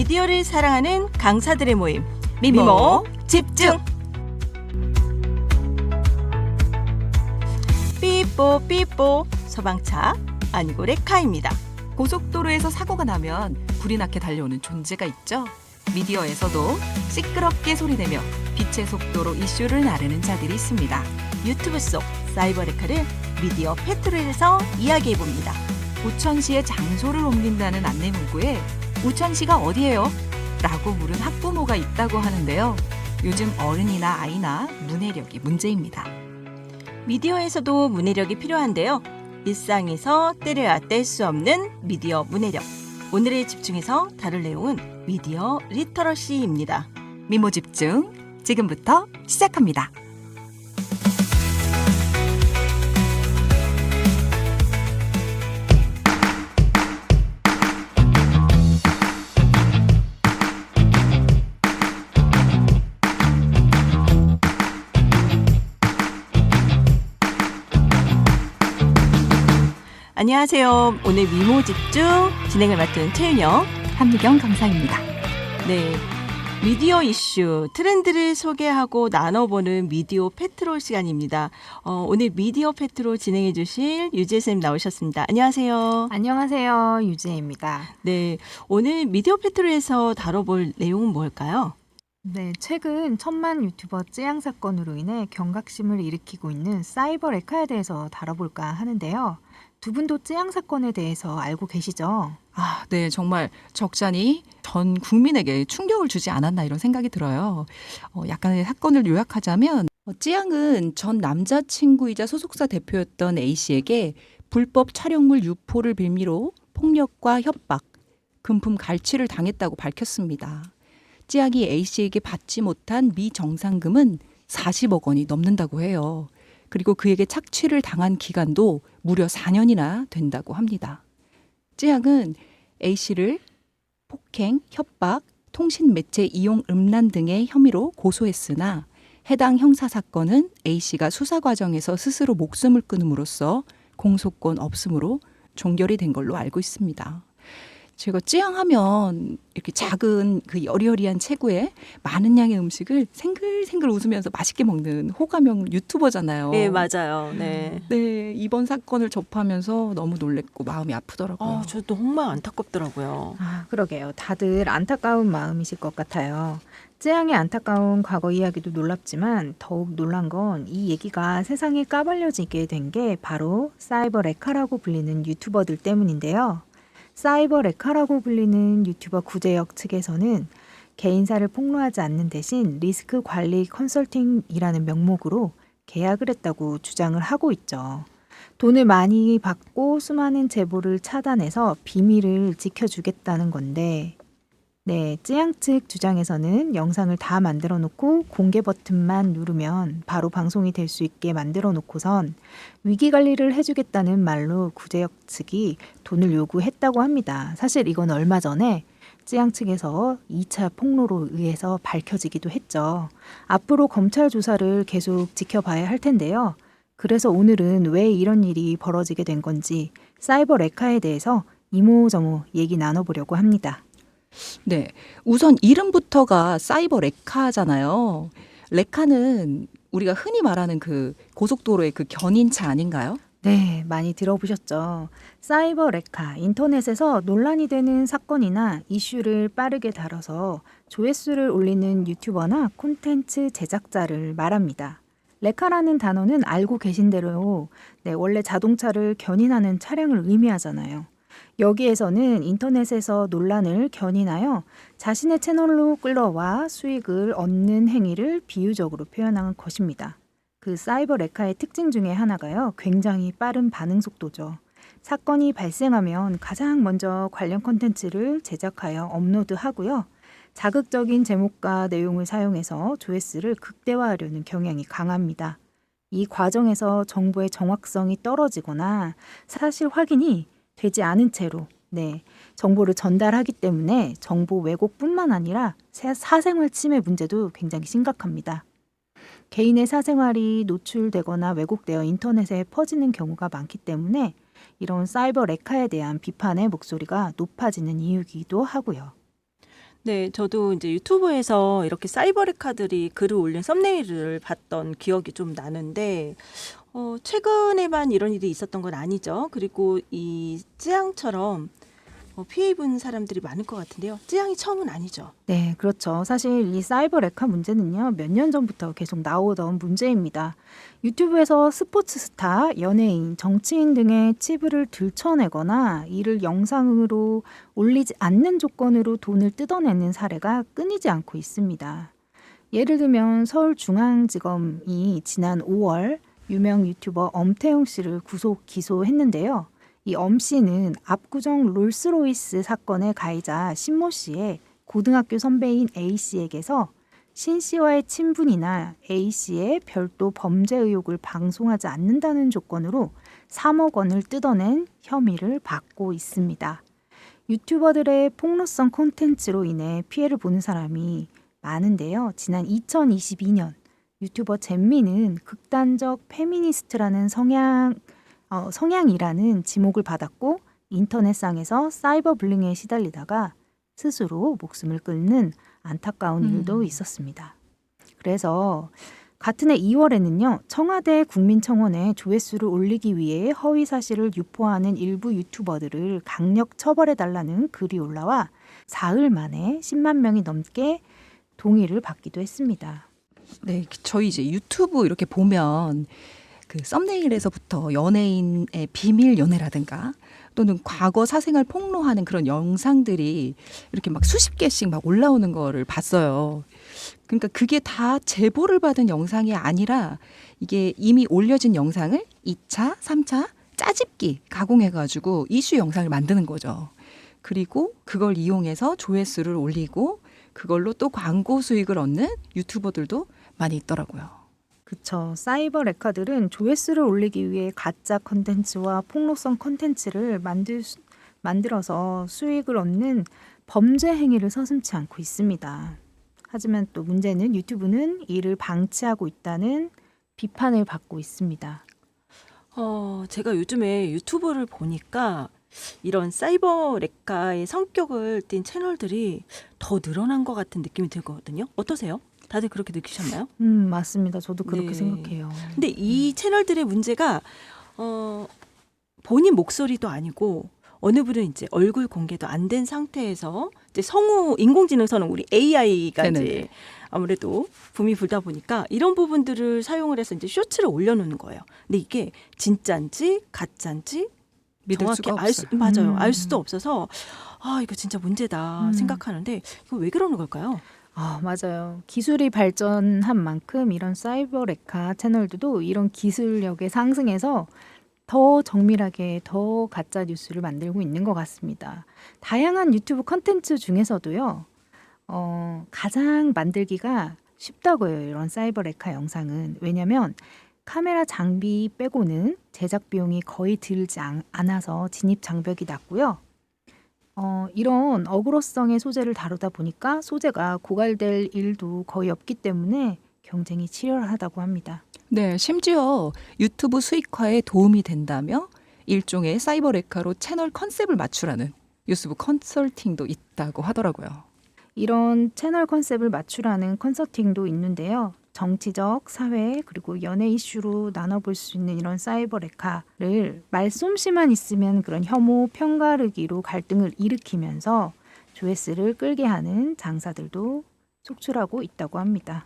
미디어를 사랑하는 강사들의 모임 미모 집중. 삐뽀 소방차 아니고 레카입니다. 고속도로에서 사고가 나면 불이 나게 달려오는 존재가 있죠. 미디어에서도 시끄럽게 소리내며 빛의 속도로 이슈를 나르는 자들이 있습니다. 유튜브 속 사이버 레카를 미디어 페트롤에서 이야기해봅니다. 우천시의 장소를 옮긴다는 안내 문구에 우천시가 어디예요? 라고 물은 학부모가 있다고 하는데요. 요즘 어른이나 아이나 문해력이 문제입니다. 미디어에서도 문해력이 필요한데요. 일상에서 때려야 뗄 수 없는 미디어 문해력. 오늘의 집중해서 다룰 내용은 미디어 리터러시입니다. 미모 집중 지금부터 시작합니다. 안녕하세요. 오늘 미모 집중 진행을 맡은 최윤영, 한미경 강사입니다. 네, 미디어 이슈, 트렌드를 소개하고 나눠보는 미디어 페트롤 시간입니다. 오늘 미디어 페트롤 진행해 주실 유재 쌤 나오셨습니다. 안녕하세요. 안녕하세요. 유지혜입니다. 네, 오늘 미디어 페트롤에서 다뤄볼 내용은 뭘까요? 네, 최근 천만 유튜버 쯔양 사건으로 인해 경각심을 일으키고 있는 사이버 레카에 대해서 다뤄볼까 하는데요. 두 분도 쯔양 사건에 대해서 알고 계시죠? 네, 정말 적잖이 전 국민에게 충격을 주지 않았나 이런 생각이 들어요. 약간의 사건을 요약하자면 쯔양은 전 남자친구이자 소속사 대표였던 A씨에게 불법 촬영물 유포를 빌미로 폭력과 협박, 금품 갈취를 당했다고 밝혔습니다. 쯔양이 A씨에게 받지 못한 미정상금은 40억 원이 넘는다고 해요. 그리고 그에게 착취를 당한 기간도 무려 4년이나 된다고 합니다. 쯔양은 A씨를 폭행, 협박, 통신매체 이용 음란 등의 혐의로 고소했으나 해당 형사사건은 A씨가 수사 과정에서 스스로 목숨을 끊음으로써 공소권 없음으로 종결이 된 걸로 알고 있습니다. 제가 쯔양하면 이렇게 작은 그 여리여리한 체구에 많은 양의 음식을 생글생글 웃으면서 맛있게 먹는 호감형 유튜버잖아요. 네, 맞아요. 네. 네, 이번 사건을 접하면서 너무 놀랬고 마음이 아프더라고요. 저 정말 안타깝더라고요. 그러게요. 다들 안타까운 마음이실 것 같아요. 쯔양의 안타까운 과거 이야기도 놀랍지만 더욱 놀란 건 이 얘기가 세상에 까발려지게 된 게 바로 사이버 레카라고 불리는 유튜버들 때문인데요. 사이버 레카라고 불리는 유튜버 구제역 측에서는 개인사를 폭로하지 않는 대신 리스크 관리 컨설팅이라는 명목으로 계약을 했다고 주장을 하고 있죠. 돈을 많이 받고 수많은 제보를 차단해서 비밀을 지켜주겠다는 건데, 네, 쯔양 측 주장에서는 영상을 다 만들어 놓고 공개 버튼만 누르면 바로 방송이 될 수 있게 만들어 놓고선 위기 관리를 해주겠다는 말로 구제역 측이 돈을 요구했다고 합니다. 사실 이건 얼마 전에 쯔양 측에서 2차 폭로로 의해서 밝혀지기도 했죠. 앞으로 검찰 조사를 계속 지켜봐야 할 텐데요. 그래서 오늘은 왜 이런 일이 벌어지게 된 건지 사이버 레카에 대해서 이모저모 얘기 나눠보려고 합니다. 네, 우선 이름부터가 사이버 레카잖아요. 레카는 우리가 흔히 말하는 그 고속도로의 그 견인차 아닌가요? 네, 많이 들어보셨죠. 사이버 레카, 인터넷에서 논란이 되는 사건이나 이슈를 빠르게 다뤄서 조회수를 올리는 유튜버나 콘텐츠 제작자를 말합니다. 레카라는 단어는 알고 계신 대로 원래 자동차를 견인하는 차량을 의미하잖아요. 여기에서는 인터넷에서 논란을 견인하여 자신의 채널로 끌어와 수익을 얻는 행위를 비유적으로 표현한 것입니다. 그 사이버 레카의 특징 중에 하나가요. 굉장히 빠른 반응 속도죠. 사건이 발생하면 가장 먼저 관련 콘텐츠를 제작하여 업로드하고요. 자극적인 제목과 내용을 사용해서 조회수를 극대화하려는 경향이 강합니다. 이 과정에서 정보의 정확성이 떨어지거나 사실 확인이 되지 않은 채로 정보를 전달하기 때문에 정보 왜곡뿐만 아니라 사생활 침해 문제도 굉장히 심각합니다. 개인의 사생활이 노출되거나 왜곡되어 인터넷에 퍼지는 경우가 많기 때문에 이런 사이버 레카에 대한 비판의 목소리가 높아지는 이유이기도 하고요. 네, 저도 이제 유튜브에서 이렇게 사이버레카들이 글을 올린 썸네일을 봤던 기억이 좀 나는데, 최근에만 이런 일이 있었던 건 아니죠. 그리고 이 쯔양처럼 피해 입은 사람들이 많을 것 같은데요. 쯔양이 처음은 아니죠. 네, 그렇죠. 사실 이 사이버 레카 문제는요, 몇 년 전부터 계속 나오던 문제입니다. 유튜브에서 스포츠 스타, 연예인, 정치인 등의 치부를 들춰내거나 이를 영상으로 올리지 않는 조건으로 돈을 뜯어내는 사례가 끊이지 않고 있습니다. 예를 들면 서울중앙지검이 지난 5월 유명 유튜버 엄태웅 씨를 구속 기소했는데요. 이 엄 씨는 압구정 롤스로이스 사건의 가해자 신모 씨의 고등학교 선배인 A 씨에게서 신 씨와의 친분이나 A 씨의 별도 범죄 의혹을 방송하지 않는다는 조건으로 3억 원을 뜯어낸 혐의를 받고 있습니다. 유튜버들의 폭로성 콘텐츠로 인해 피해를 보는 사람이 많은데요. 지난 2022년 유튜버 잼미는 극단적 페미니스트라는 성향이라는 지목을 받았고 인터넷상에서 사이버 불링에 시달리다가 스스로 목숨을 끊는 안타까운 일도 있었습니다. 그래서 같은 해 2월에는요. 청와대 국민청원에 조회수를 올리기 위해 허위 사실을 유포하는 일부 유튜버들을 강력 처벌해달라는 글이 올라와 사흘 만에 10만 명이 넘게 동의를 받기도 했습니다. 네, 저희 이제 유튜브 이렇게 보면 그 썸네일에서부터 연예인의 비밀 연애라든가 또는 과거 사생활 폭로하는 그런 영상들이 이렇게 막 수십 개씩 막 올라오는 거를 봤어요. 그러니까 그게 다 제보를 받은 영상이 아니라 이게 이미 올려진 영상을 2차, 3차 짜집기 가공해가지고 이슈 영상을 만드는 거죠. 그리고 그걸 이용해서 조회수를 올리고 그걸로 또 광고 수익을 얻는 유튜버들도 많이 있더라고요. 그쵸. 사이버 레카들은 조회수를 올리기 위해 가짜 컨텐츠와 폭로성 컨텐츠를 만들어서 수익을 얻는 범죄 행위를 서슴지 않고 있습니다. 하지만 또 문제는 유튜브는 이를 방치하고 있다는 비판을 받고 있습니다. 제가 요즘에 유튜브를 보니까 이런 사이버 레카의 성격을 띤 채널들이 더 늘어난 것 같은 느낌이 들거든요. 어떠세요? 다들 그렇게 느끼셨나요? 맞습니다. 저도 그렇게 네. 생각해요. 근데 이 채널들의 문제가 본인 목소리도 아니고 어느 분은 이제 얼굴 공개도 안 된 상태에서 이제 성우 인공지능 선언 우리 AI가 네네네. 이제 아무래도 붐이 불다 보니까 이런 부분들을 사용을 해서 이제 쇼츠를 올려놓는 거예요. 근데 이게 진짜인지 가짜인지 믿을 정확히 수가 알 수, 없어요. 맞아요. 알 수도 없어서 이거 진짜 문제다 생각하는데 이거 왜 그러는 걸까요? 맞아요. 기술이 발전한 만큼 이런 사이버 레카 채널들도 이런 기술력에 상승해서 더 정밀하게 더 가짜 뉴스를 만들고 있는 것 같습니다. 다양한 유튜브 컨텐츠 중에서도요. 가장 만들기가 쉽다고 해요. 이런 사이버 레카 영상은. 왜냐하면 카메라 장비 빼고는 제작 비용이 거의 들지 않아서 진입 장벽이 낮고요. 이런 어그로성의 소재를 다루다 보니까 소재가 고갈될 일도 거의 없기 때문에 경쟁이 치열하다고 합니다. 네, 심지어 유튜브 수익화에 도움이 된다며 일종의 사이버 레카로 채널 컨셉을 맞추라는 유튜브 컨설팅도 있다고 하더라고요. 이런 채널 컨셉을 맞추라는 컨설팅도 있는데요. 정치적, 사회, 그리고 연예 이슈로 나눠볼 수 있는 이런 사이버 레카를 말솜씨만 있으면 그런 혐오, 편가르기로 갈등을 일으키면서 조회수를 끌게 하는 장사들도 속출하고 있다고 합니다.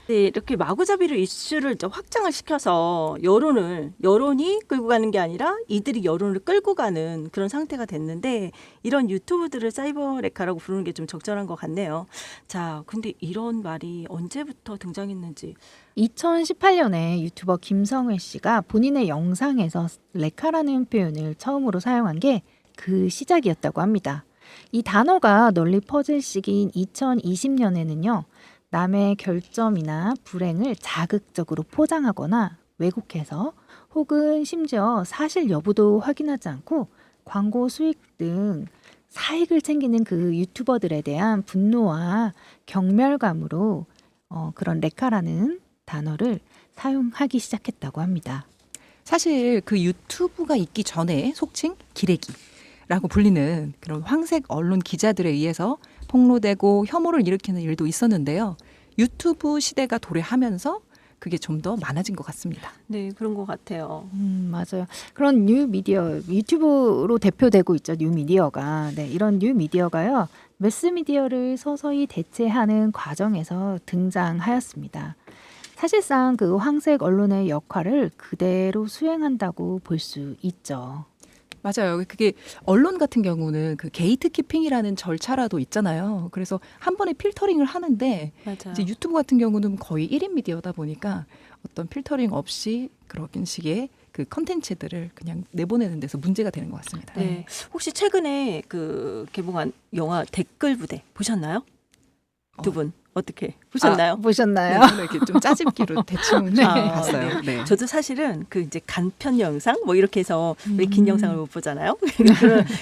네, 이렇게 마구잡이로 이슈를 좀 확장을 시켜서 여론이 끌고 가는 게 아니라 이들이 여론을 끌고 가는 그런 상태가 됐는데 이런 유튜브들을 사이버 레카라고 부르는 게 좀 적절한 것 같네요. 자, 근데 이런 말이 언제부터 등장했는지 2018년에 유튜버 김성회 씨가 본인의 영상에서 레카라는 표현을 처음으로 사용한 게 그 시작이었다고 합니다. 이 단어가 널리 퍼질 시기인 2020년에는요. 남의 결점이나 불행을 자극적으로 포장하거나 왜곡해서 혹은 심지어 사실 여부도 확인하지 않고 광고 수익 등 사익을 챙기는 그 유튜버들에 대한 분노와 경멸감으로 그런 레카라는 단어를 사용하기 시작했다고 합니다. 사실 그 유튜브가 있기 전에 속칭 기레기라고 불리는 그런 황색 언론 기자들에 의해서 폭로되고 혐오를 일으키는 일도 있었는데요. 유튜브 시대가 도래하면서 그게 좀 더 많아진 것 같습니다. 네, 그런 것 같아요. 맞아요. 그런 뉴 미디어, 유튜브로 대표되고 있죠. 뉴 미디어가. 네, 이런 뉴 미디어가요. 매스 미디어를 서서히 대체하는 과정에서 등장하였습니다. 사실상 그 황색 언론의 역할을 그대로 수행한다고 볼 수 있죠. 맞아요. 그게 언론 같은 경우는 그 게이트키핑이라는 절차라도 있잖아요. 그래서 한 번에 필터링을 하는데 맞아요. 이제 유튜브 같은 경우는 거의 1인 미디어다 보니까 어떤 필터링 없이 그런 식의 그 컨텐츠들을 그냥 내보내는 데서 문제가 되는 것 같습니다. 네. 혹시 최근에 그 개봉한 영화 댓글 부대 보셨나요? 두 분 어떻게 보셨나요? 보셨나요? 네, 저는 이렇게 좀 짜집기로 대충 좀 아, 봤어요. 네. 저도 사실은 그 이제 간편 영상 뭐 이렇게 해서 왜 긴 영상을 못 보잖아요.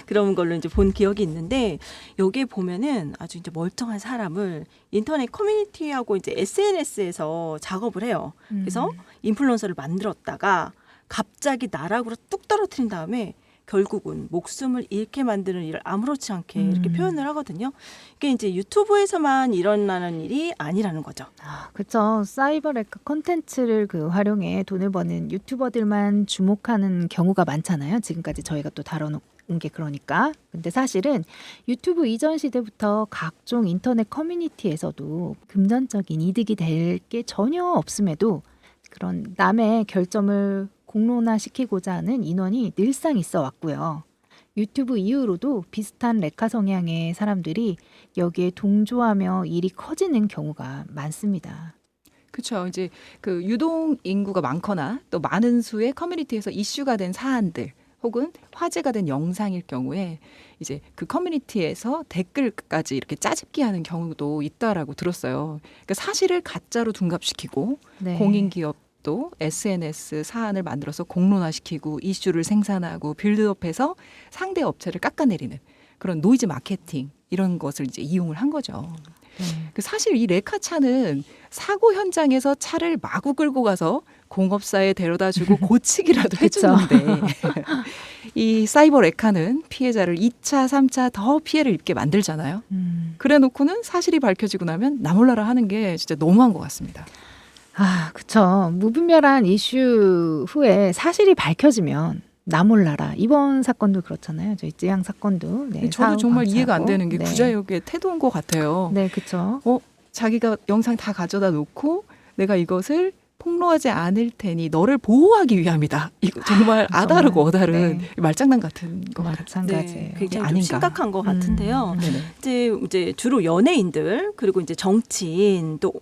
그런 걸로 이제 본 기억이 있는데 여기에 보면은 아주 이제 멀쩡한 사람을 인터넷 커뮤니티하고 이제 SNS에서 작업을 해요. 그래서 인플루언서를 만들었다가 갑자기 나락으로 뚝 떨어뜨린 다음에 결국은 목숨을 잃게 만드는 일을 아무렇지 않게 이렇게 표현을 하거든요. 이게 이제 유튜브에서만 일어나는 일이 아니라는 거죠. 그렇죠. 사이버 레카 콘텐츠를 그 활용해 돈을 버는 유튜버들만 주목하는 경우가 많잖아요. 지금까지 저희가 또 다뤄놓은 게 그러니까. 근데 사실은 유튜브 이전 시대부터 각종 인터넷 커뮤니티에서도 금전적인 이득이 될 게 전혀 없음에도 그런 남의 결점을 공론화시키고자 하는 인원이 늘상 있어 왔고요. 유튜브 이후로도 비슷한 레카 성향의 사람들이 여기에 동조하며 일이 커지는 경우가 많습니다. 그렇죠. 이제 그 유동 인구가 많거나 또 많은 수의 커뮤니티에서 이슈가 된 사안들 혹은 화제가 된 영상일 경우에 이제 그 커뮤니티에서 댓글까지 이렇게 짜집기하는 경우도 있다라고 들었어요. 그러니까 사실을 가짜로 둔갑시키고 네. 공인기업도 SNS 사안을 만들어서 공론화시키고 이슈를 생산하고 빌드업해서 상대 업체를 깎아내리는 그런 노이즈 마케팅 이런 것을 이제 이용을 한 거죠. 그 사실 이 레카차는 사고 현장에서 차를 마구 끌고 가서 공업사에 데려다주고 고치기라도 그쵸. 해주는데 이 사이버 레카는 피해자를 2차, 3차 더 피해를 입게 만들잖아요. 그래놓고는 사실이 밝혀지고 나면 나몰라라 하는 게 진짜 너무한 것 같습니다. 그쵸. 무분별한 이슈 후에 사실이 밝혀지면 나몰라라. 이번 사건도 그렇잖아요. 저희 쯔양 사건도. 네, 저도 사후 정말 감사하고. 이해가 안 되는 게 네. 구자역의 태도인 것 같아요. 네, 그쵸. 자기가 영상 다 가져다 놓고 내가 이것을 폭로하지 않을 테니 너를 보호하기 위함이다. 이거 정말 아다르고 정말, 어다른 네. 말장난 같은 것 같아요. 마찬가지예요. 굉장히 좀 아닌가. 심각한 것 같은데요. 네네. 이제 주로 연예인들 그리고 이제 정치인 또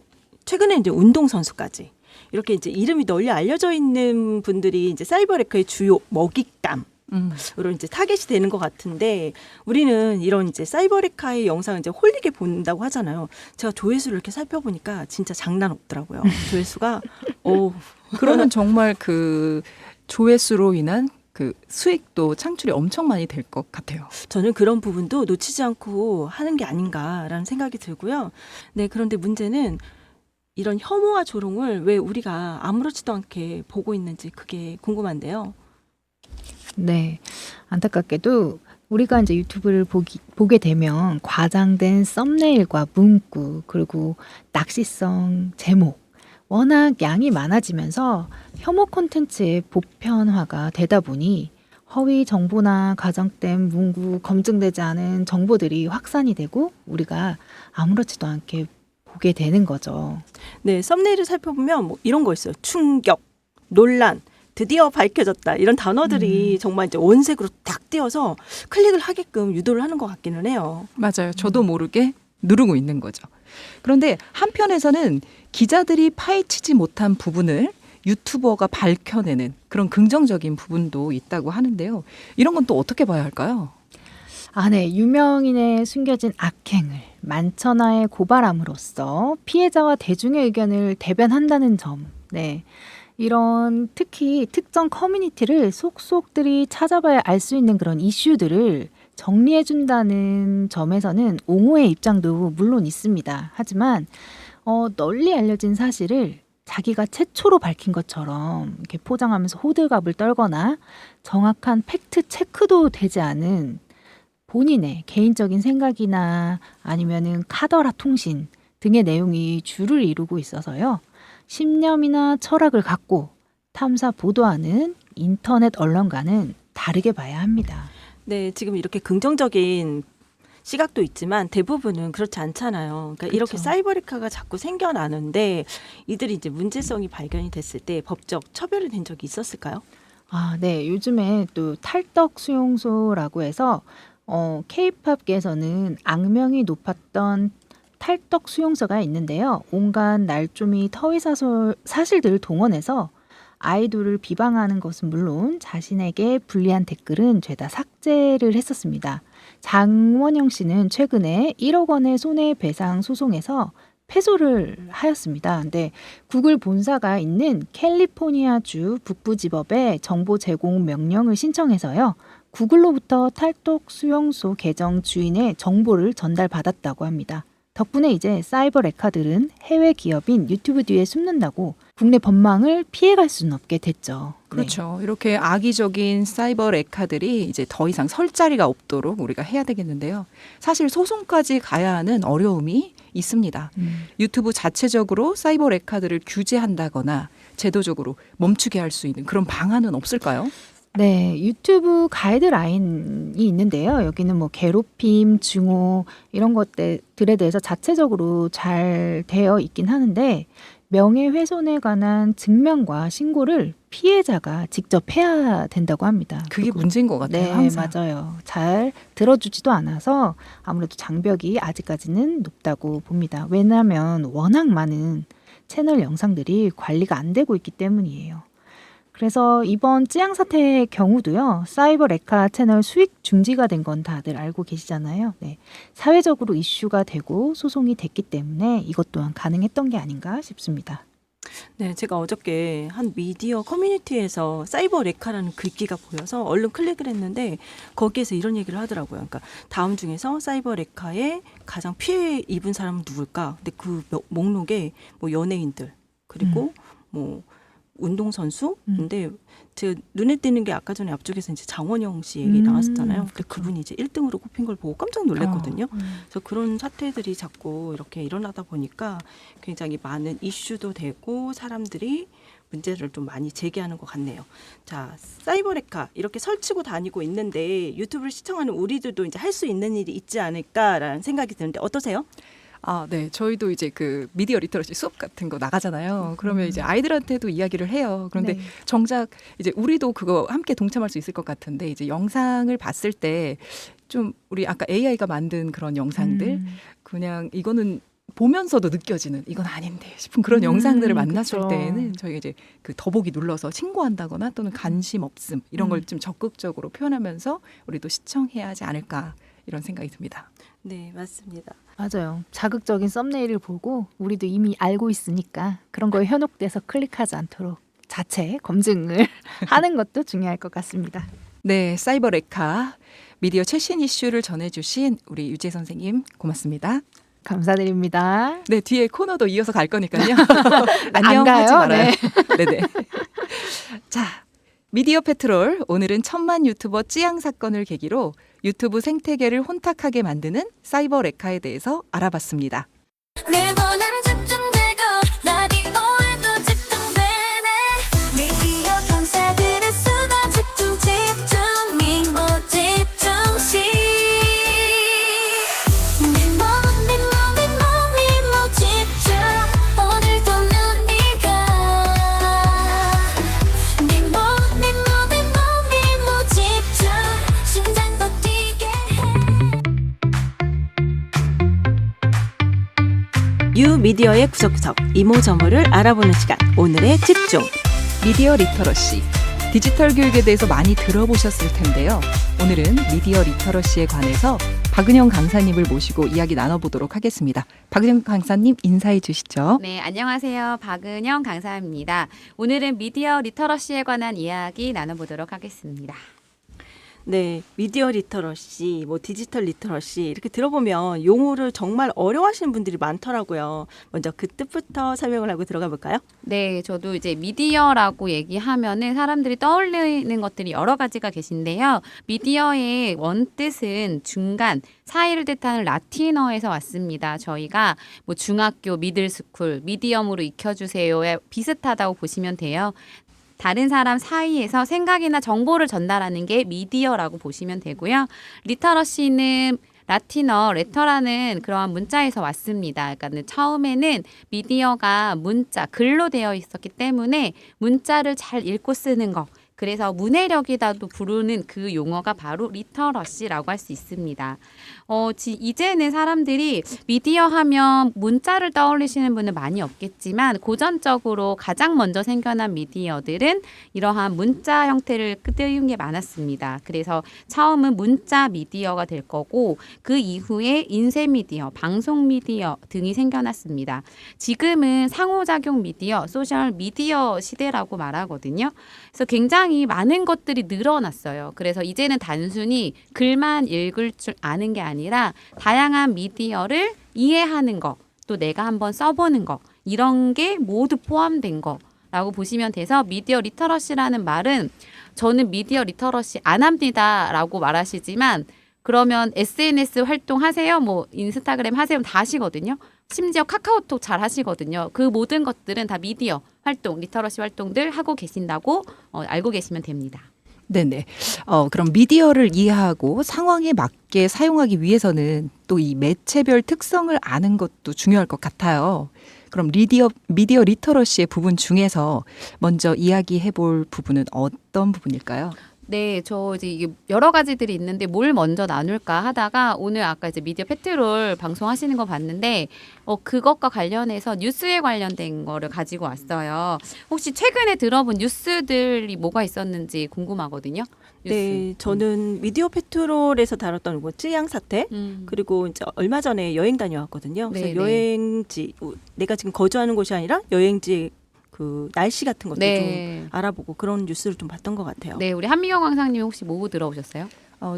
최근에 이제 운동 선수까지 이렇게 이제 이름이 널리 알려져 있는 분들이 이제 사이버레카의 주요 먹잇감으로 이제 타겟이 되는 것 같은데 우리는 이런 이제 사이버레카의 영상을 이제 홀리게 본다고 하잖아요. 제가 조회수를 이렇게 살펴보니까 진짜 장난 없더라고요. 조회수가 그러면 정말 그 조회수로 인한 그 수익도 창출이 엄청 많이 될 것 같아요. 저는 그런 부분도 놓치지 않고 하는 게 아닌가라는 생각이 들고요. 네, 그런데 문제는 이런 혐오와 조롱을 왜 우리가 아무렇지도 않게 보고 있는지 그게 궁금한데요. 네. 안타깝게도 우리가 이제 유튜브를 보게 되면 과장된 썸네일과 문구 그리고 낚시성 제목 워낙 양이 많아지면서 혐오 콘텐츠의 보편화가 되다 보니 허위 정보나 가정된 문구 검증되지 않은 정보들이 확산이 되고 우리가 아무렇지도 않게 보게 되는 거죠. 네, 썸네일을 살펴보면 뭐 이런 거 있어요. 충격, 논란, 드디어 밝혀졌다. 이런 단어들이 정말 이제 원색으로 딱 띄어서 클릭을 하게끔 유도를 하는 것 같기는 해요. 맞아요. 저도 모르게 누르고 있는 거죠. 그런데 한편에서는 기자들이 파헤치지 못한 부분을 유튜버가 밝혀내는 그런 긍정적인 부분도 있다고 하는데요. 이런 건 또 어떻게 봐야 할까요? 네. 유명인의 숨겨진 악행을 만천하에 고발함으로써 피해자와 대중의 의견을 대변한다는 점. 네. 이런 특히 특정 커뮤니티를 속속들이 찾아봐야 알 수 있는 그런 이슈들을 정리해준다는 점에서는 옹호의 입장도 물론 있습니다. 하지만 널리 알려진 사실을 자기가 최초로 밝힌 것처럼 이렇게 포장하면서 호들갑을 떨거나 정확한 팩트 체크도 되지 않은 본인의 개인적인 생각이나 아니면은 카더라 통신 등의 내용이 주를 이루고 있어서요. 신념이나 철학을 갖고 탐사 보도하는 인터넷 언론과는 다르게 봐야 합니다. 네, 지금 이렇게 긍정적인 시각도 있지만 대부분은 그렇지 않잖아요. 그러니까 그쵸. 이렇게 사이버레카가 자꾸 생겨나는데 이들이 이제 문제성이 발견이 됐을 때 법적 처벌이 된 적이 있었을까요? 아, 네. 요즘에 또 탈덕 수용소라고 해서 케이팝계에서는 악명이 높았던 탈덕 수용소가 있는데요. 온갖 날조미 사실들을 동원해서 아이돌을 비방하는 것은 물론 자신에게 불리한 댓글은 죄다 삭제를 했었습니다. 장원영 씨는 최근에 1억 원의 손해배상 소송에서 패소를 하였습니다. 근데 구글 본사가 있는 캘리포니아주 북부지법에 정보 제공 명령을 신청해서요. 구글로부터 탈덕 수용소 계정 주인의 정보를 전달받았다고 합니다. 덕분에 이제 사이버 레카들은 해외 기업인 유튜브 뒤에 숨는다고 국내 법망을 피해갈 수는 없게 됐죠. 네. 그렇죠. 이렇게 악의적인 사이버 레카들이 이제 더 이상 설 자리가 없도록 우리가 해야 되겠는데요. 사실 소송까지 가야 하는 어려움이 있습니다. 유튜브 자체적으로 사이버 레카들을 규제한다거나 제도적으로 멈추게 할 수 있는 그런 방안은 없을까요? 네, 유튜브 가이드라인이 있는데요. 여기는 뭐 괴롭힘, 증오 이런 것들에 대해서 자체적으로 잘 되어 있긴 하는데 명예훼손에 관한 증명과 신고를 피해자가 직접 해야 된다고 합니다. 그게 문제인 것 같아요. 네, 항상. 맞아요. 잘 들어주지도 않아서 아무래도 장벽이 아직까지는 높다고 봅니다. 왜냐하면 워낙 많은 채널 영상들이 관리가 안 되고 있기 때문이에요. 그래서 이번 찌양 사태의 경우도요. 사이버 레카 채널 수익 중지가 된 건 다들 알고 계시잖아요. 네. 사회적으로 이슈가 되고 소송이 됐기 때문에 이것 또한 가능했던 게 아닌가 싶습니다. 네, 제가 어저께 한 미디어 커뮤니티에서 사이버 레카라는 글귀가 보여서 얼른 클릭을 했는데 거기에서 이런 얘기를 하더라고요. 그러니까 다음 중에서 사이버 레카에 가장 피해 입은 사람은 누굴까? 근데 그 목록에 뭐 연예인들 그리고 뭐 운동선수? 근데 제가 눈에 띄는 게 아까 전에 앞쪽에서 이제 장원영 씨 얘기 나왔었잖아요. 근데 그분이 이제 1등으로 꼽힌 걸 보고 깜짝 놀랐거든요. 그래서 그런 사태들이 자꾸 이렇게 일어나다 보니까 굉장히 많은 이슈도 되고 사람들이 문제를 좀 많이 제기하는 것 같네요. 자, 사이버레카 이렇게 설치고 다니고 있는데 유튜브를 시청하는 우리들도 이제 할 수 있는 일이 있지 않을까라는 생각이 드는데 어떠세요? 아, 네. 저희도 이제 그 미디어 리터러시 수업 같은 거 나가잖아요. 그러면 이제 아이들한테도 이야기를 해요. 그런데 네. 정작 이제 우리도 그거 함께 동참할 수 있을 것 같은데 이제 영상을 봤을 때 좀 우리 아까 AI가 만든 그런 영상들 그냥 이거는 보면서도 느껴지는 이건 아닌데 싶은 그런 영상들을 만났을 그쵸. 때에는 저희가 이제 그 더보기 눌러서 신고한다거나 또는 관심 없음 이런 걸 좀 적극적으로 표현하면서 우리도 시청해야 하지 않을까 이런 생각이 듭니다. 네, 맞습니다. 맞아요. 자극적인 썸네일을 보고 우리도 이미 알고 있으니까 그런 거에 현혹돼서 클릭하지 않도록 자체 검증을 하는 것도 중요할 것 같습니다. 네, 사이버 레카 미디어 최신 이슈를 전해주신 우리 유재 선생님 고맙습니다. 감사드립니다. 네, 뒤에 코너도 이어서 갈 거니까요. 안 안녕 가요? 하지 말아요. 네. 네네. 자, 미디어 페트롤 오늘은 1000만 유튜버 찌양 사건을 계기로 유튜브 생태계를 혼탁하게 만드는 사이버 레카에 대해서 알아봤습니다. 내 번호는 집중되고 라디오에도 집중되네 미디어 강사들의 수다 집중 미모 집중시 미모 집중 오늘도 눈이 가 미모 집중 심장도 뛰게 해 유 미디어의 구석구석 이모저모를 알아보는 시간 오늘의 집중. 미디어 리터러시. 디지털 교육에 대해서 많이 들어보셨을 텐데요. 오늘은 미디어 리터러시에 관해서 박은영 강사님을 모시고 이야기 나눠보도록 하겠습니다. 박은영 강사님 인사해 주시죠. 네, 안녕하세요. 박은영 강사입니다. 오늘은 미디어 리터러시에 관한 이야기 나눠보도록 하겠습니다. 네, 미디어 리터러시, 뭐 디지털 리터러시 이렇게 들어보면 용어를 정말 어려워하시는 분들이 많더라고요. 먼저 그 뜻부터 설명을 하고 들어가 볼까요? 네, 저도 이제 미디어라고 얘기하면은 사람들이 떠올리는 것들이 여러 가지가 계신데요. 미디어의 원뜻은 중간, 사이를 뜻하는 라틴어에서 왔습니다. 저희가 뭐 중학교 미들스쿨, 미디엄으로 익혀주세요에 비슷하다고 보시면 돼요. 다른 사람 사이에서 생각이나 정보를 전달하는 게 미디어라고 보시면 되고요. 리터러시는 라틴어 레터라는 그러한 문자에서 왔습니다. 그러니까 처음에는 미디어가 문자, 글로 되어 있었기 때문에 문자를 잘 읽고 쓰는 거. 그래서 문해력이다도 부르는 그 용어가 바로 리터러시라고 할 수 있습니다. 이제는 사람들이 미디어 하면 문자를 떠올리시는 분은 많이 없겠지만 고전적으로 가장 먼저 생겨난 미디어들은 이러한 문자 형태를 띄운 게 많았습니다. 그래서 처음은 문자 미디어가 될 거고 그 이후에 인쇄 미디어, 방송 미디어 등이 생겨났습니다. 지금은 상호작용 미디어, 소셜 미디어 시대라고 말하거든요. 그래서 굉장히 많은 것들이 늘어났어요. 그래서 이제는 단순히 글만 읽을 줄 아는 게 아니라 다양한 미디어를 이해하는 거, 또 내가 한번 써보는 거, 이런 게 모두 포함된 거라고 보시면 돼서 미디어 리터러시라는 말은 저는 미디어 리터러시 안 합니다라고 말하시지만 그러면 SNS 활동하세요? 뭐 인스타그램 하세요? 다 하시거든요. 심지어 카카오톡 잘 하시거든요. 그 모든 것들은 다 미디어 활동, 리터러시 활동들 하고 계신다고 알고 계시면 됩니다. 네네. 그럼 미디어를 이해하고 상황에 맞게 사용하기 위해서는 또 이 매체별 특성을 아는 것도 중요할 것 같아요. 그럼 미디어 리터러시의 부분 중에서 먼저 이야기해 볼 부분은 어떤 부분일까요? 네, 저 이제 이게 여러 가지들이 있는데 뭘 먼저 나눌까 하다가 오늘 아까 이제 미디어 페트롤 방송하시는 거 봤는데 그것과 관련해서 뉴스에 관련된 거를 가지고 왔어요. 혹시 최근에 들어본 뉴스들이 뭐가 있었는지 궁금하거든요. 뉴스. 네, 저는 미디어 페트롤에서 다뤘던 뭐 쯔양 사태 그리고 이제 얼마 전에 여행 다녀왔거든요. 그래서 네네. 여행지 내가 지금 거주하는 곳이 아니라 여행지 그 날씨 같은 것도 네. 좀 알아보고 그런 뉴스를 좀 봤던 것 같아요. 네, 우리 한미경 강사님 혹시 뭐 들어오셨어요?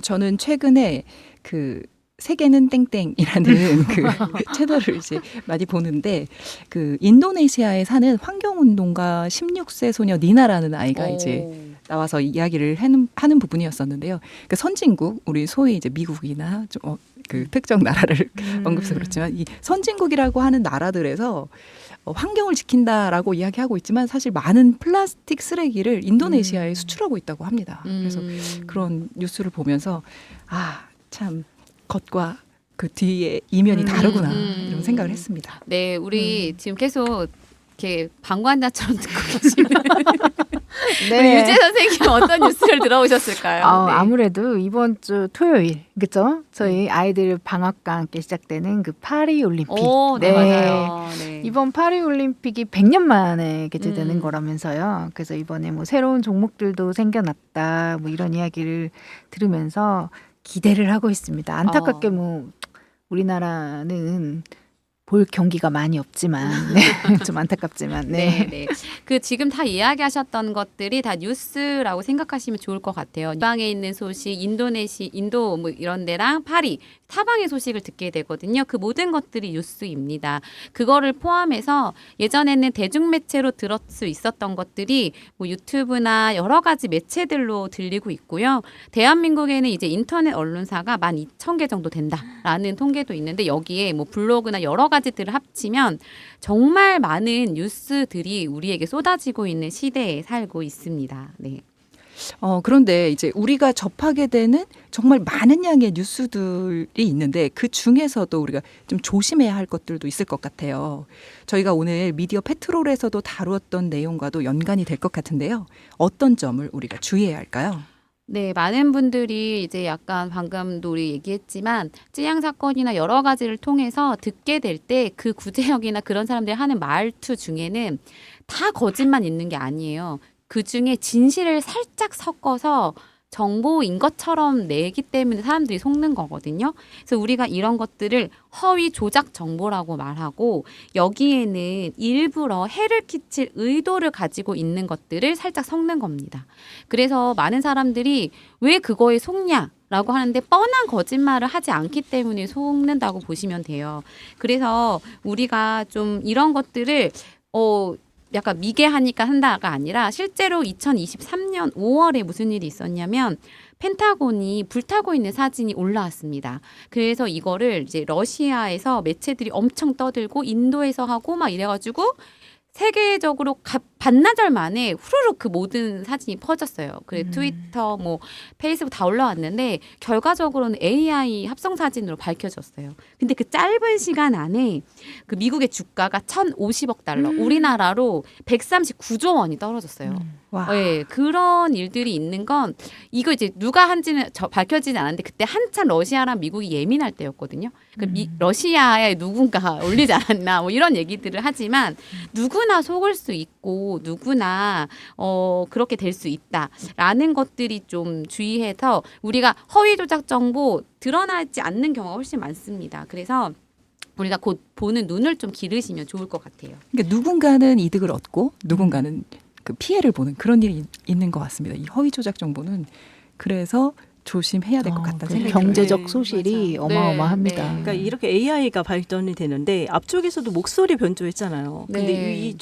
저는 최근에 그 세계는 땡땡이라는 그 채널을 이제 많이 보는데 그 인도네시아에 사는 환경운동가 16세 소녀 니나라는 아이가 이제 나와서 이야기를 하는 부분이었었는데요. 그 선진국, 우리 소위 이제 미국이나 좀 그 특정 나라를 언급해서 그렇지만 이 선진국이라고 하는 나라들에서 환경을 지킨다라고 이야기하고 있지만 사실 많은 플라스틱 쓰레기를 인도네시아에 수출하고 있다고 합니다. 그래서 그런 뉴스를 보면서 참 겉과 그 뒤에 이면이 다르구나 이런 생각을 했습니다. 네, 우리 지금 계속 이렇게 방관자처럼 듣고 계시는 우리 유재 선생님 어떤 뉴스를 들어오셨을까요? 네. 아무래도 이번 주 토요일, 그죠? 저희 아이들 방학과 함께 시작되는 그 파리 올림픽. 오, 네, 맞아요. 네. 이번 파리 올림픽이 100년 만에 개최되는 음. 거라면서요. 그래서 이번에 뭐 새로운 종목들도 생겨났다. 뭐 이런 이야기를 들으면서 기대를 하고 있습니다. 안타깝게 뭐 우리나라는 볼 경기가 많이 없지만 좀 안타깝지만 네, 네. 그 지금 다 이야기하셨던 것들이 다 뉴스라고 생각하시면 좋을 것 같아요. 지방에 있는 소식, 인도 뭐 이런 데랑 파리, 타방의 소식을 듣게 되거든요. 그 모든 것들이 뉴스입니다. 그거를 포함해서 예전에는 대중매체로 들을 수 있었던 것들이 뭐 유튜브나 여러 가지 매체들로 들리고 있고요. 대한민국에는 이제 인터넷 언론사가 12,000개 정도 된다라는 통계도 있는데 여기에 뭐 블로그나 여러 가지들을 합치면 정말 많은 뉴스들이 우리에게 쏟아지고 있는 시대에 살고 있습니다. 네. 그런데 이제 우리가 접하게 되는 정말 많은 양의 뉴스들이 있는데 그 중에서도 우리가 좀 조심해야 할 것들도 있을 것 같아요. 저희가 오늘 미디어 페트롤에서도 다루었던 내용과도 연관이 될 것 같은데요. 어떤 점을 우리가 주의해야 할까요? 네, 많은 분들이 이제 약간 방금도 우리 얘기했지만 찌양 사건이나 여러 가지를 통해서 듣게 될 때 그 구제역이나 그런 사람들이 하는 말투 중에는 다 거짓만 있는 게 아니에요. 그 중에 진실을 살짝 섞어서 정보인 것처럼 내기 때문에 사람들이 속는 거거든요. 그래서 우리가 이런 것들을 허위 조작 정보라고 말하고 여기에는 일부러 해를 끼칠 의도를 가지고 있는 것들을 살짝 섞는 겁니다. 그래서 많은 사람들이 왜 그거에 속냐라고 하는데 뻔한 거짓말을 하지 않기 때문에 속는다고 보시면 돼요. 그래서 우리가 좀 이런 것들을 약간 미개하니까 한다가 아니라 실제로 2023년 5월에 무슨 일이 있었냐면 펜타곤이 불타고 있는 사진이 올라왔습니다. 그래서 이거를 이제 러시아에서 매체들이 엄청 떠들고 인도에서 하고 막 이래가지고 세계적으로 반나절 만에 후루룩 그 모든 사진이 퍼졌어요. 그래 트위터, 뭐 페이스북 다 올라왔는데 결과적으로는 AI 합성 사진으로 밝혀졌어요. 근데 그 짧은 시간 안에 그 미국의 주가가 1,050억 달러, 우리나라로 139조 원이 떨어졌어요. 와. 네, 그런 일들이 있는 건 이거 이제 누가 한지는 밝혀지지 않았는데 그때 한참 러시아랑 미국이 예민할 때였거든요. 러시아에 누군가 올리지 않았나 뭐 이런 얘기들을 하지만 누구나 속을 수 있고 누구나 그렇게 될 수 있다라는 것들이 좀 주의해서 우리가 허위 조작 정보 드러나지 않는 경우가 훨씬 많습니다. 그래서 우리가 곧 보는 눈을 좀 기르시면 좋을 것 같아요. 그러니까 누군가는 이득을 얻고 누군가는 그 피해를 보는 그런 일이 있는 것 같습니다. 이 허위 조작 정보는 그래서 조심해야 될 것 같다는 생각이 들어요. 경제적 네, 소실이 맞아요. 어마어마합니다. 네, 네. 그러니까 이렇게 AI가 발전이 되는데 앞쪽에서도 목소리 변조했잖아요. 근데 네.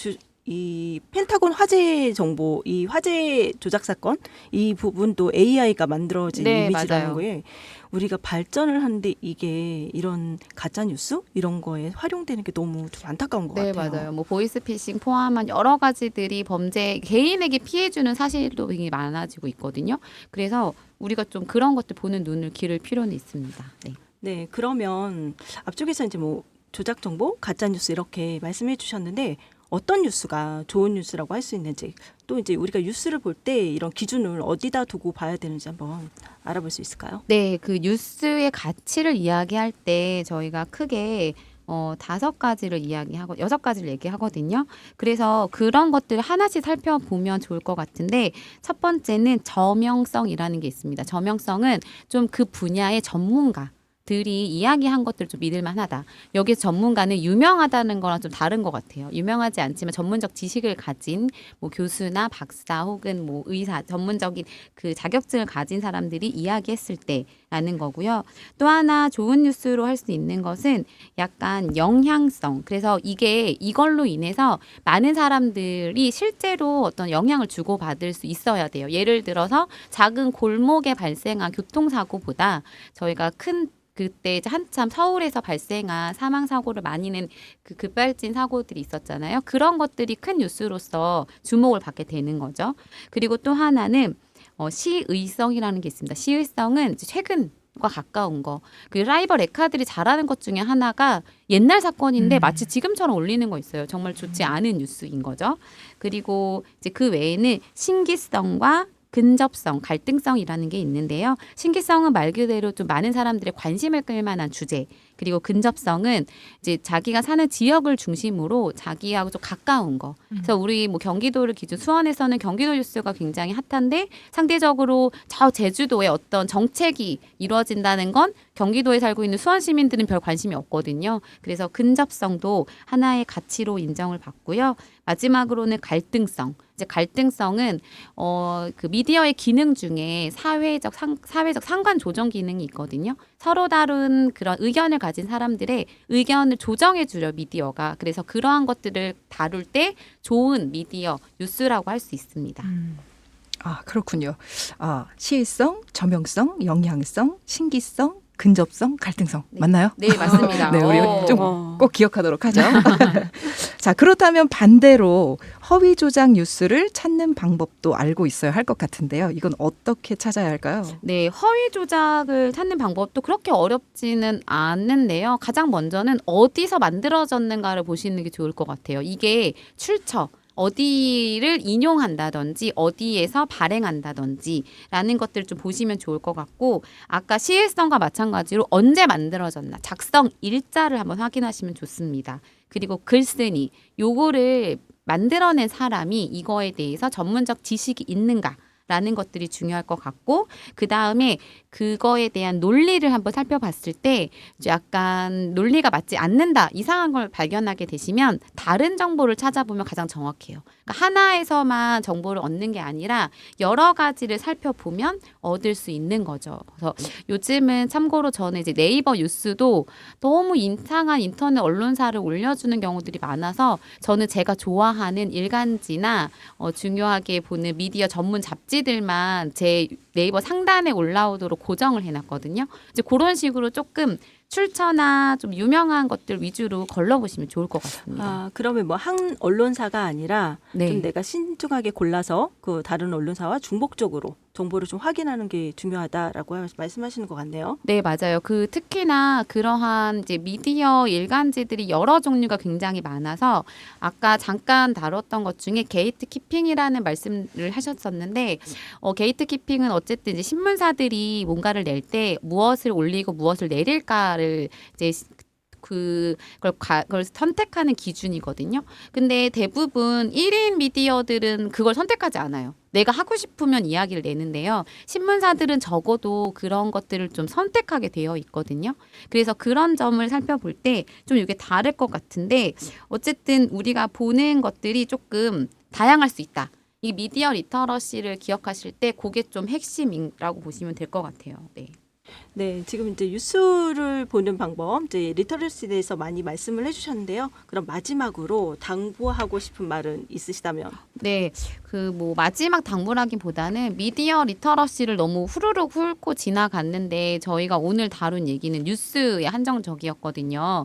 이 펜타곤 화재 정보, 이 화재 조작 사건 이 부분도 AI가 만들어진 네, 이미지라는 맞아요. 거에 우리가 발전을 하는데 이게 이런 가짜 뉴스 이런 거에 활용되는 게 너무 좀 안타까운 것 네, 같아요. 맞아요. 뭐 보이스피싱 포함한 여러 가지들이 범죄 개인에게 피해 주는 사실도 굉장히 많아지고 있거든요. 그래서 우리가 좀 그런 것들 보는 눈을 기를 필요는 있습니다. 네. 네, 그러면 앞쪽에서 이제 뭐 조작 정보, 가짜 뉴스 이렇게 말씀해 주셨는데 어떤 뉴스가 좋은 뉴스라고 할 수 있는지 또 이제 우리가 뉴스를 볼 때 이런 기준을 어디다 두고 봐야 되는지 한번 알아볼 수 있을까요? 네, 그 뉴스의 가치를 이야기할 때 저희가 크게 5가지를 이야기하고 6가지를 얘기하거든요. 그래서 그런 것들을 하나씩 살펴보면 좋을 것 같은데 첫 번째는 저명성이라는 게 있습니다. 저명성은 좀 그 분야의 전문가들이 이야기한 것들 좀 믿을만하다. 여기서 전문가는 유명하다는 거랑 좀 다른 것 같아요. 유명하지 않지만 전문적 지식을 가진 뭐 교수나 박사 혹은 뭐 의사 전문적인 그 자격증을 가진 사람들이 이야기했을 때라는 거고요. 또 하나 좋은 뉴스로 할 수 있는 것은 약간 영향성. 그래서 이걸로 인해서 많은 사람들이 실제로 어떤 영향을 주고받을 수 있어야 돼요. 예를 들어서 작은 골목에 발생한 교통사고보다 저희가 그때 이제 한참 서울에서 발생한 사망 사고를 많이 낸 그 급발진 사고들이 있었잖아요. 그런 것들이 큰 뉴스로서 주목을 받게 되는 거죠. 그리고 또 하나는 시의성이라는 게 있습니다. 시의성은 이제 최근과 가까운 거. 그 라이벌 레카들이 잘하는 것 중에 하나가 옛날 사건인데 마치 지금처럼 올리는 거 있어요. 정말 좋지 않은 뉴스인 거죠. 그리고 이제 그 외에는 신기성과 근접성, 갈등성이라는 게 있는데요. 신기성은 말 그대로 좀 많은 사람들의 관심을 끌 만한 주제. 그리고 근접성은 이제 자기가 사는 지역을 중심으로 자기하고 좀 가까운 거. 그래서 우리 뭐 경기도를 기준 수원에서는 경기도 뉴스가 굉장히 핫한데 상대적으로 저 제주도에 어떤 정책이 이루어진다는 건 경기도에 살고 있는 수원 시민들은 별 관심이 없거든요. 그래서 근접성도 하나의 가치로 인정을 받고요. 마지막으로는 갈등성. 이제 갈등성은 그 미디어의 기능 중에 사회적 상관 조정 기능이 있거든요. 서로 다른 그런 의견을 가진 사람들의 의견을 조정해 주려 미디어가. 그래서 그러한 것들을 다룰 때 좋은 미디어 뉴스라고 할 수 있습니다. 아, 그렇군요. 시의성, 저명성, 영향성, 신기성, 근접성, 갈등성. 네. 맞나요? 네, 맞습니다. 네, 우리 오. 좀 꼭 기억하도록 하죠. 자, 그렇다면 반대로 허위 조작 뉴스를 찾는 방법도 알고 있어야 할 것 같은데요. 이건 어떻게 찾아야 할까요? 네, 허위 조작을 찾는 방법도 그렇게 어렵지는 않는데요. 가장 먼저는 어디서 만들어졌는가를 보시는 게 좋을 것 같아요. 이게 출처, 어디를 인용한다든지 어디에서 발행한다든지 라는 것들을 좀 보시면 좋을 것 같고 아까 시일성과 마찬가지로 언제 만들어졌나 작성 일자를 한번 확인하시면 좋습니다. 그리고 글쓰니 요거를 만들어낸 사람이 이거에 대해서 전문적 지식이 있는가 라는 것들이 중요할 것 같고, 그 다음에 그거에 대한 논리를 한번 살펴봤을 때 이제 약간 논리가 맞지 않는다, 이상한 걸 발견하게 되시면 다른 정보를 찾아보면 가장 정확해요. 그러니까 하나에서만 정보를 얻는 게 아니라 여러 가지를 살펴보면 얻을 수 있는 거죠. 그래서 요즘은 참고로 저는 이제 네이버 뉴스도 너무 이상한 인터넷 언론사를 올려주는 경우들이 많아서 저는 제가 좋아하는 일간지나 중요하게 보는 미디어 전문 잡지들만 제 네이버 상단에 올라오도록 고정을 해놨거든요. 이제 그런 식으로 조금 출처나 좀 유명한 것들 위주로 걸러보시면 좋을 것 같습니다. 아, 그러면 뭐 한 언론사가 아니라 네. 좀 내가 신중하게 골라서 그 다른 언론사와 중복적으로 정보를 좀 확인하는 게 중요하다라고 말씀하시는 것 같네요. 네, 맞아요. 그 특히나 그러한 이제 미디어 일간지들이 여러 종류가 굉장히 많아서 아까 잠깐 다뤘던 것 중에 게이트 키핑이라는 말씀을 하셨었는데 게이트 키핑은 어쨌든 이제 신문사들이 뭔가를 낼 때 무엇을 올리고 무엇을 내릴까를 이제 그걸 선택하는 기준이거든요. 근데 대부분 1인 미디어들은 그걸 선택하지 않아요. 내가 하고 싶으면 이야기를 내는데요. 신문사들은 적어도 그런 것들을 좀 선택하게 되어 있거든요. 그래서 그런 점을 살펴볼 때 좀 이게 다를 것 같은데 어쨌든 우리가 보는 것들이 조금 다양할 수 있다. 이 미디어 리터러시를 기억하실 때 그게 좀 핵심이라고 보시면 될 것 같아요. 네. 네, 지금 이제 뉴스를 보는 방법, 이제 리터러시에 대해서 많이 말씀을 해주셨는데요. 그럼 마지막으로 당부하고 싶은 말은 있으시다면? 네, 그 뭐 마지막 당부라기보다는 미디어 리터러시를 너무 후루룩 훑고 지나갔는데 저희가 오늘 다룬 얘기는 뉴스에 한정적이었거든요.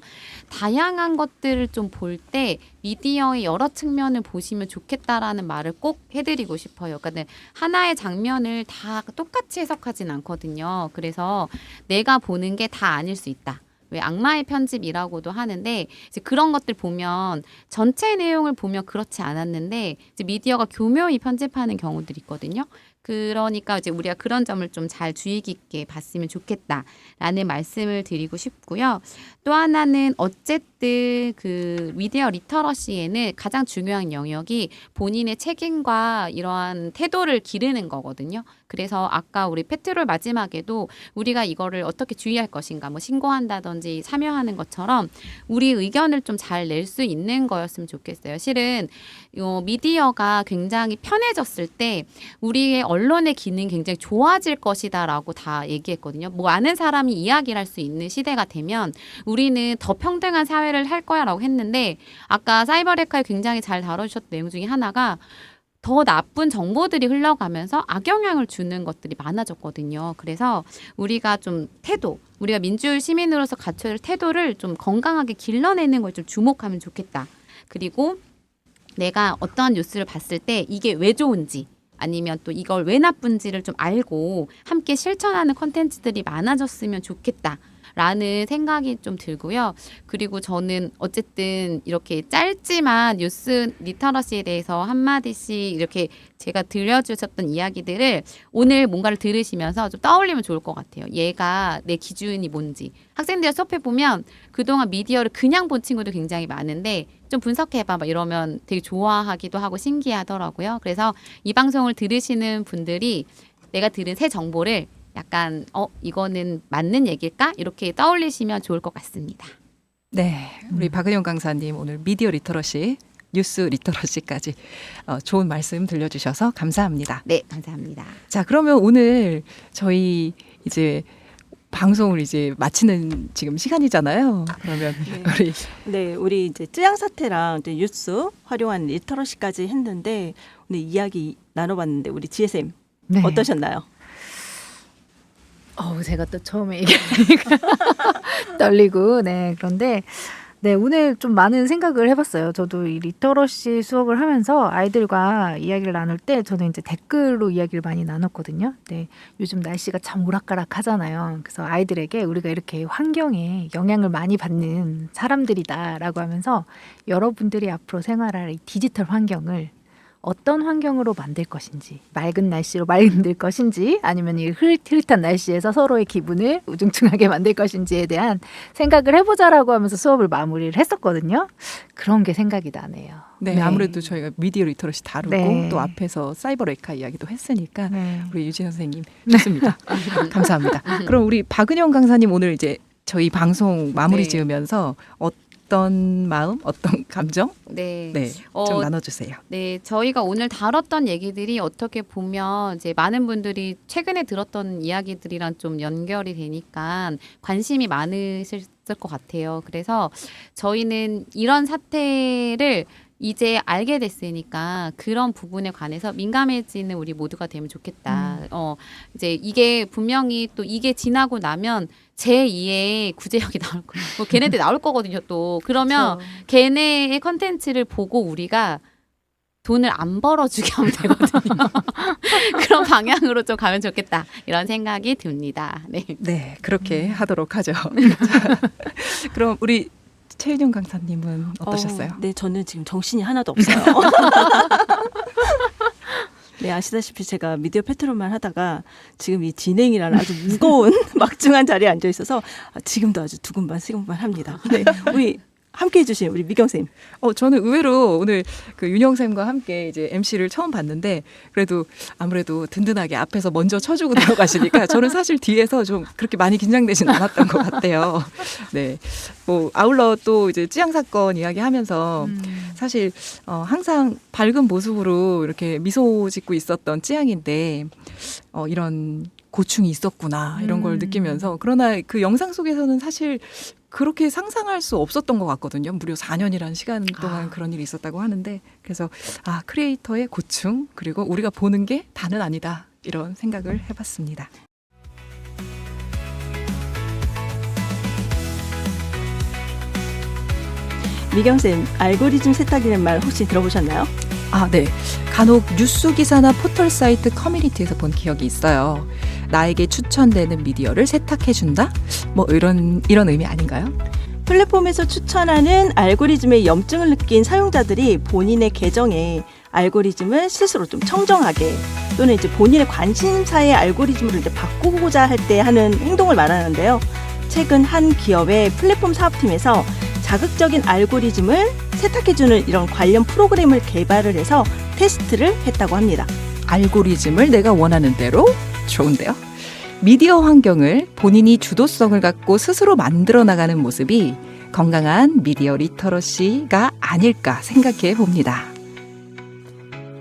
다양한 것들을 좀 볼 때 미디어의 여러 측면을 보시면 좋겠다라는 말을 꼭 해드리고 싶어요. 그러니까 하나의 장면을 다 똑같이 해석하진 않거든요. 그래서 내가 보는 게 다 아닐 수 있다. 왜 악마의 편집이라고도 하는데 이제 그런 것들 보면 전체 내용을 보면 그렇지 않았는데 이제 미디어가 교묘히 편집하는 경우들이 있거든요. 그러니까 이제 우리가 그런 점을 좀 잘 주의 깊게 봤으면 좋겠다라는 말씀을 드리고 싶고요. 또 하나는 어쨌든 그 미디어 리터러시에는 가장 중요한 영역이 본인의 책임과 이러한 태도를 기르는 거거든요. 그래서 아까 우리 페트롤 마지막에도 우리가 이거를 어떻게 주의할 것인가, 뭐 신고한다든지 참여하는 것처럼 우리 의견을 좀 잘 낼 수 있는 거였으면 좋겠어요. 실은 미디어가 굉장히 편해졌을 때 우리의 언론의 기능이 굉장히 좋아질 것이다라고 다 얘기했거든요. 뭐 아는 사람이 이야기를 할 수 있는 시대가 되면 우리는 더 평등한 사회를 할 거야라고 했는데 아까 사이버레카에 굉장히 잘 다뤄주셨던 내용 중에 하나가 더 나쁜 정보들이 흘러가면서 악영향을 주는 것들이 많아졌거든요. 그래서 우리가 좀 우리가 민주주의 시민으로서 갖춰야 할 태도를 좀 건강하게 길러내는 걸 좀 주목하면 좋겠다. 그리고 내가 어떠한 뉴스를 봤을 때 이게 왜 좋은지 아니면 또 이걸 왜 나쁜지를 좀 알고 함께 실천하는 콘텐츠들이 많아졌으면 좋겠다. 라는 생각이 좀 들고요. 그리고 저는 어쨌든 이렇게 짧지만 뉴스 리터러시에 대해서 한마디씩 이렇게 제가 들려주셨던 이야기들을 오늘 뭔가를 들으시면서 좀 떠올리면 좋을 것 같아요. 얘가 내 기준이 뭔지. 학생들 수업해 보면 그동안 미디어를 그냥 본 친구도 굉장히 많은데 좀 분석해봐 막 이러면 되게 좋아하기도 하고 신기하더라고요. 그래서 이 방송을 들으시는 분들이 내가 들은 새 정보를 약간 이거는 맞는 얘기일까? 이렇게 떠올리시면 좋을 것 같습니다. 네, 우리 박은영 강사님 오늘 미디어 리터러시, 뉴스 리터러시까지 좋은 말씀 들려주셔서 감사합니다. 네, 감사합니다. 자, 그러면 오늘 저희 이제 방송을 이제 마치는 지금 시간이잖아요. 그러면 우리 이제 쯔양 사태랑 이제 뉴스 활용한 리터러시까지 했는데 오늘 이야기 나눠봤는데 우리 지혜쌤 네. 어떠셨나요? 제가 또 처음에 얘기하니까 떨리고, 그런데, 오늘 좀 많은 생각을 해봤어요. 저도 이 리터러시 수업을 하면서 아이들과 이야기를 나눌 때 저는 이제 댓글로 이야기를 많이 나눴거든요. 요즘 날씨가 참 오락가락 하잖아요. 그래서 아이들에게 우리가 이렇게 환경에 영향을 많이 받는 사람들이다라고 하면서 여러분들이 앞으로 생활할 이 디지털 환경을 어떤 환경으로 만들 것인지, 맑은 날씨로 만들 것인지, 아니면 이 흐릿한 날씨에서 서로의 기분을 우중충하게 만들 것인지에 대한 생각을 해보자라고 하면서 수업을 마무리를 했었거든요. 그런 게 생각이 나네요. 네, 네. 아무래도 저희가 미디어 리터러시 다루고 네. 또 앞에서 사이버 레카 이야기도 했으니까 네. 우리 유진 선생님 좋습니다. 감사합니다. 그럼 우리 박은영 강사님 오늘 이제 저희 방송 마무리 네. 지으면서 어떤 마음, 어떤 감정, 네. 네, 좀 나눠주세요. 네, 저희가 오늘 다뤘던 얘기들이 어떻게 보면 이제 많은 분들이 최근에 들었던 이야기들이랑 좀 연결이 되니까 관심이 많으실 것 같아요. 그래서 저희는 이런 사태를 이제 알게 됐으니까 그런 부분에 관해서 민감해지는 우리 모두가 되면 좋겠다. 이제 이게 분명히 또 이게 지나고 나면 제2의 구제역이 나올 거예요. 뭐 걔네들 나올 거거든요. 또 그러면 걔네의 컨텐츠를 보고 우리가 돈을 안 벌어주게 하면 되거든요. 그런 방향으로 좀 가면 좋겠다. 이런 생각이 듭니다. 네. 네, 그렇게 하도록 하죠. 자, 그럼 우리 최윤영 강사님은 어떠셨어요? 네, 저는 지금 정신이 하나도 없어요. 네, 아시다시피 제가 미디어 페트롤만 하다가 지금 이 진행이라는 아주 무거운 막중한 자리에 앉아 있어서 지금도 아주 두근반 시근반 합니다. 네, 우리 함께 해주신 우리 미경 쌤. 저는 의외로 오늘 그 윤영 쌤과 함께 이제 MC를 처음 봤는데 그래도 아무래도 든든하게 앞에서 먼저 쳐주고 들어가시니까 저는 사실 뒤에서 좀 그렇게 많이 긴장되진 않았던 것 같아요. 네, 뭐 아울러 또 이제 찌양 사건 이야기하면서 사실 항상 밝은 모습으로 이렇게 미소 짓고 있었던 찌양인데 이런 고충이 있었구나 이런 걸 느끼면서 그러나 그 영상 속에서는 사실 그렇게 상상할 수 없었던 것 같거든요. 무려 4년이라는 시간 동안 그런 일이 있었다고 하는데 그래서 크리에이터의 고충 그리고 우리가 보는 게 다는 아니다 이런 생각을 해봤습니다. 미경 쌤, 알고리즘 세탁이라는 말 혹시 들어보셨나요? 네. 간혹 뉴스 기사나 포털 사이트 커뮤니티에서 본 기억이 있어요. 나에게 추천되는 미디어를 세탁해준다? 뭐 이런 의미 아닌가요? 플랫폼에서 추천하는 알고리즘의 염증을 느낀 사용자들이 본인의 계정에 알고리즘을 스스로 좀 청정하게 또는 이제 본인의 관심사의 알고리즘으로 이제 바꾸고자 할 때 하는 행동을 말하는데요. 최근 한 기업의 플랫폼 사업팀에서 자극적인 알고리즘을 세탁해주는 이런 관련 프로그램을 개발을 해서 테스트를 했다고 합니다. 알고리즘을 내가 원하는 대로? 좋은데요? 미디어 환경을 본인이 주도성을 갖고 스스로 만들어 나가는 모습이 건강한 미디어 리터러시가 아닐까 생각해 봅니다.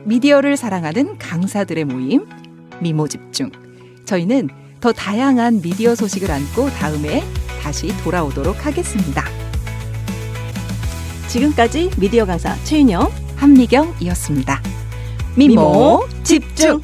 미디어를 사랑하는 강사들의 모임, 미모집중. 저희는 더 다양한 미디어 소식을 안고 다음에 다시 돌아오도록 하겠습니다. 지금까지 미디어 강사 최윤영, 한미경이었습니다. 미모 집중!